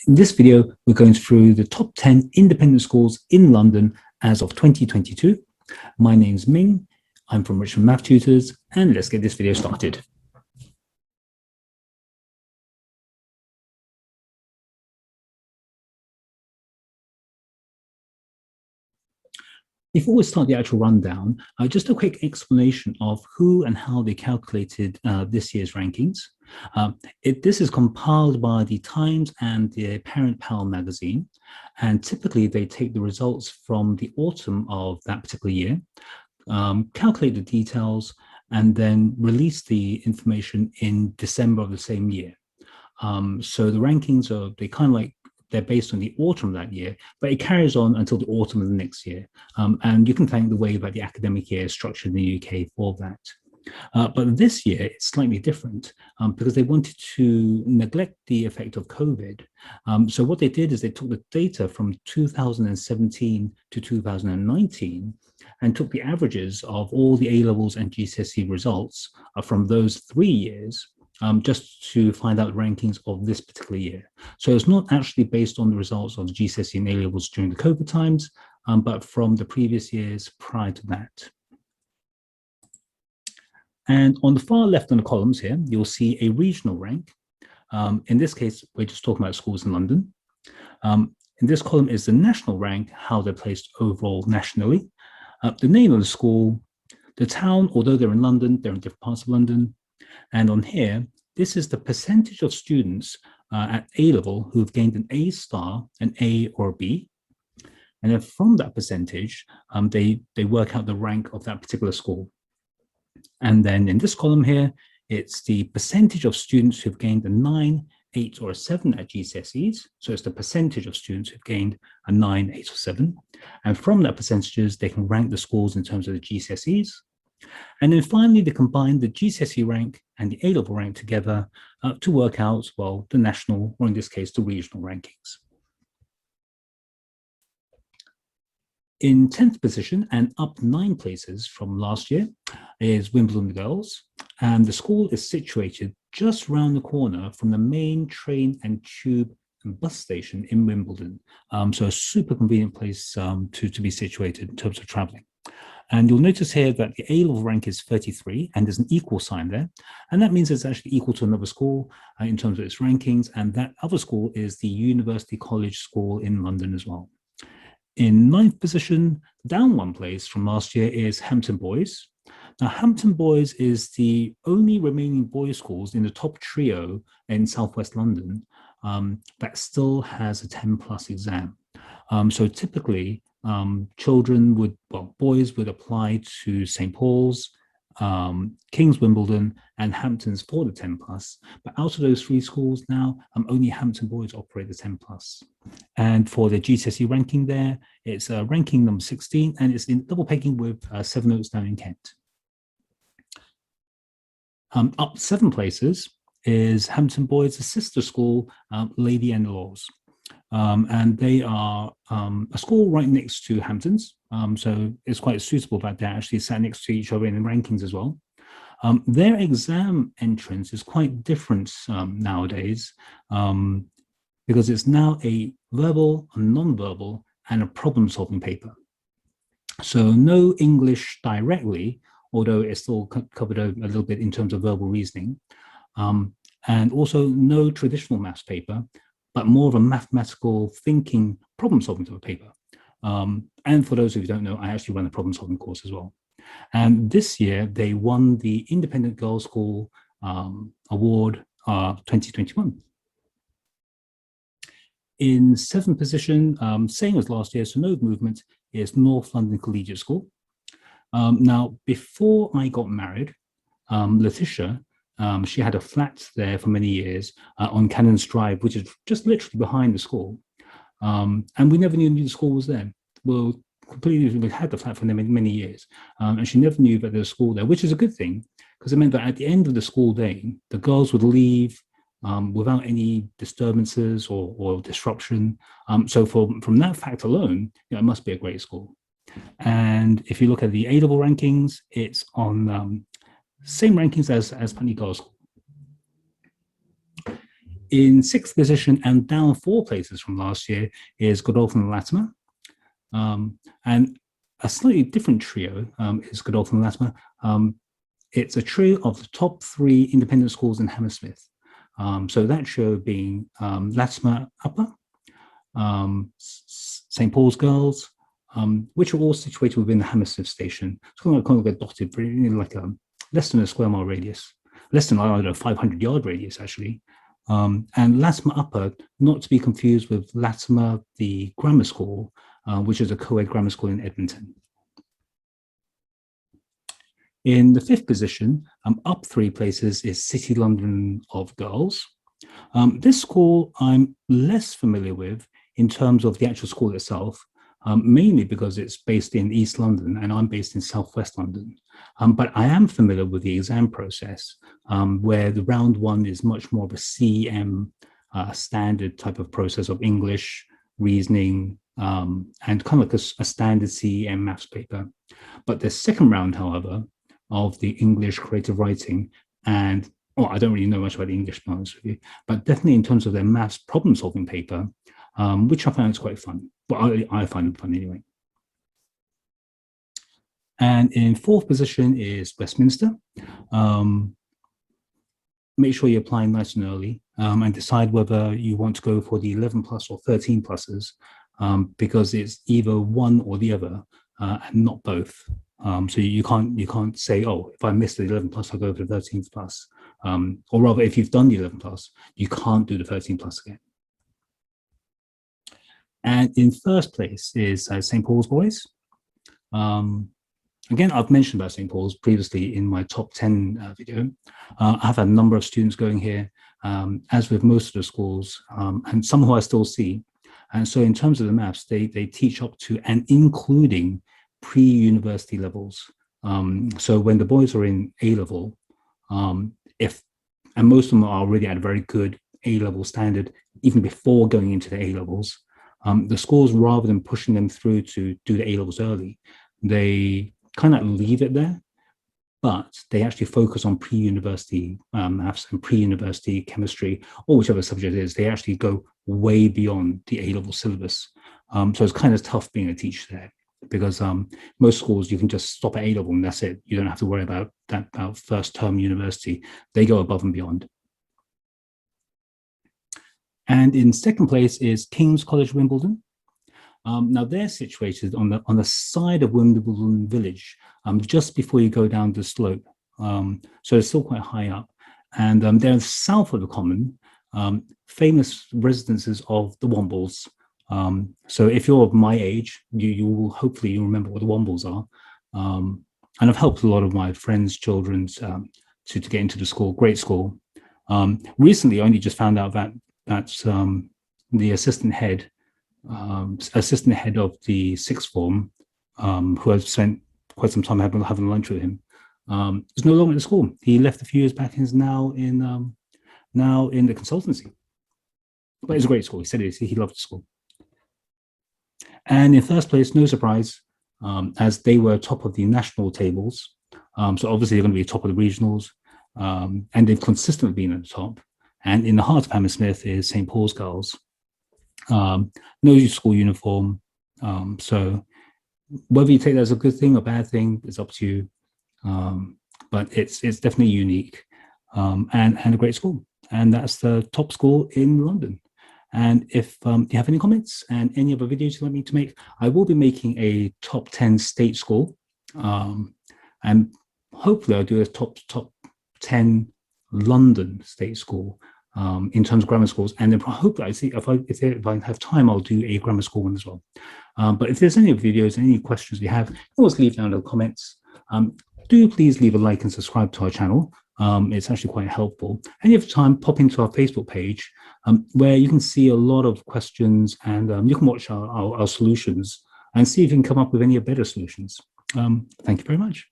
In this video, we're going through the top 10 independent schools in London as of 2022. My name's Ming, I'm from Richmond Math Tutors, and let's get this video started. Before we start the actual rundown, just a quick explanation of who and how they calculated this year's rankings. This is compiled by the Times and the parent Pal magazine, and typically they take the results from the autumn of that particular year, calculate the details, and then release the information in December of the same year. So the rankings are, they're based on the autumn of that year, but it carries on until the autumn of the next year. And you can thank the way that the academic year is structured in the UK for that. But this year, it's slightly different because they wanted to neglect the effect of COVID. So what they did is they took the data from 2017 to 2019 and took the averages of all the A-levels and GCSE results from those 3 years just to find out the rankings of this particular year. So it's not actually based on the results of the GCSE and A-levels during the COVID times, but from the previous years prior to that. And on the far left on the columns here, you'll see a regional rank. In this case, we're just talking about schools in London. In this column is the national rank, how they're placed overall nationally. The name of the school, the town, although they're in London, they're in different parts of London. And on here, this is the percentage of students at A-level who've gained an A star, an A or a B. And then from that percentage, they work out the rank of that particular school. And then in this column here, it's the percentage of students who've gained a 9, 8, or a 7 at GCSEs. So it's the percentage of students who've gained a 9, 8, or 7. And from that percentages, they can rank the schools in terms of the GCSEs. And then finally, they combine the GCSE rank and the A-level rank together to work out, well, the national, or in this case, the regional rankings. In 10th position and up 9 places from last year is Wimbledon Girls. And the school is situated just around the corner from the main train and tube and bus station in Wimbledon. So a super convenient place to be situated in terms of traveling. And you'll notice here that the A-level rank is 33, and there's an equal sign there. And that means it's actually equal to another school in terms of its rankings. And that other school is the University College School in London as well. In 9th position, down 1 place from last year, is Hampton Boys. Now, Hampton Boys is the only remaining boys' schools in the top trio in Southwest London that still has a 10+ exam. So typically, boys would apply to St. Paul's, King's Wimbledon, and Hampton's for the 10+. But out of those 3 schools now, only Hampton Boys operate the 10+. And for the GCSE ranking there, it's ranking number 16, and it's in double pegging with Sevenoaks down in Kent. Up 7 places is Hampton Boys' sister school, Lady and Laws. And they are a school right next to Hampton's. So it's quite suitable that they're actually sat next to each other in the rankings as well. Their exam entrance is quite different nowadays because it's now a verbal, a non-verbal, and a problem-solving paper. So no English directly, although it's still covered a little bit in terms of verbal reasoning. And also no traditional maths paper, but more of a mathematical thinking, problem-solving type of paper. And for those of you who don't know, I actually run a problem-solving course as well. And this year, they won the Independent Girls' School Award 2021. In 7th position, same as last year, so no movement, is North London Collegiate School. Now, before I got married, Letitia, she had a flat there for many years on Cannons Drive, which is just literally behind the school. And we never knew the school was there. Well, we had the flat for many years. And she never knew that there was a school there, which is a good thing, because it meant that at the end of the school day, the girls would leave without any disturbances or disruption. So from that fact alone, it must be a great school. And if you look at the A-level rankings, it's on same rankings as Putney Girls' School. In sixth position and down 4 places from last year is Godolphin and Latimer. And a slightly different trio is Godolphin and Latimer. It's a trio of the top 3 independent schools in Hammersmith. So that trio being Latimer Upper, St. Paul's Girls, which are all situated within the Hammersmith station. It's kind of like a dotted, like a less than a square mile radius, less than, I don't know, 500-yard radius, actually. And Latimer Upper, not to be confused with Latimer, the grammar school, which is a co-ed grammar school in Edmonton. In the 5th position, up 3 places, is City London of Girls. This school I'm less familiar with in terms of the actual school itself, mainly because it's based in East London and I'm based in Southwest London. But I am familiar with the exam process, where the round 1 is much more of a CM standard type of process of English, reasoning, and kind of like a standard CEM maths paper. But the second round, however, of the English creative writing and I don't really know much about the English, to be honest with you, but definitely in terms of their maths problem-solving paper, which I found is quite fun. Well, I find it fun anyway. And in 4th position is Westminster. Make sure you apply nice and early and decide whether you want to go for the 11 plus or 13 pluses, because it's either one or the other and not both. So you can't say, oh, if I missed the 11 plus, I'll go for the 13 plus. Or rather, if you've done the 11 plus, you can't do the 13 plus again. And in 1st place is St. Paul's Boys. Again, I've mentioned about St. Paul's previously in my top 10 video. I've had a number of students going here, as with most of the schools, and some who I still see. And so in terms of the maths, they teach up to and including pre-university levels. So when the boys are in A-level, and most of them are already at a very good A-level standard, even before going into the A-levels, the schools, rather than pushing them through to do the A-levels early, they kind of leave it there, but they actually focus on pre-university maths and pre-university chemistry, or whichever subject it is. They actually go way beyond the A-level syllabus. So it's kind of tough being a teacher there, because most schools, you can just stop at A-level and that's it. You don't have to worry about that first term university. They go above and beyond. And in 2nd place is King's College Wimbledon. Now they're situated on the side of Wimbledon Village, just before you go down the slope. So it's still quite high up. And they're south of the Common, famous residences of the Wombles. So if you're of my age, you will hopefully remember what the Wombles are. And I've helped a lot of my friends' children to get into the school. Great school. Recently, I only just found out that the assistant head of the 6th form, who I've spent quite some time having lunch with him, is no longer at the school. He left a few years back and is now in the consultancy. But it's a great school. He said he loved the school. And in 1st place, no surprise, as they were top of the national tables. So obviously they're going to be top of the regionals, and they've consistently been at the top. And in the heart of Hammersmith is St. Paul's Girls. No school uniform. So whether you take that as a good thing or bad thing is up to you. But it's definitely unique, and a great school. And that's the top school in London. And if you have any comments and any other videos you'd like me to make, I will be making a top 10 state school. And hopefully I'll do a top 10 London state school in terms of grammar schools. And then hopefully if I have time, I'll do a grammar school one as well. But if there's any videos, any questions you have, always leave down in the comments. Do please leave a like and subscribe to our channel. It's actually quite helpful. And if you have time, pop into our Facebook page, where you can see a lot of questions, and you can watch our solutions and see if you can come up with any better solutions. Thank you very much.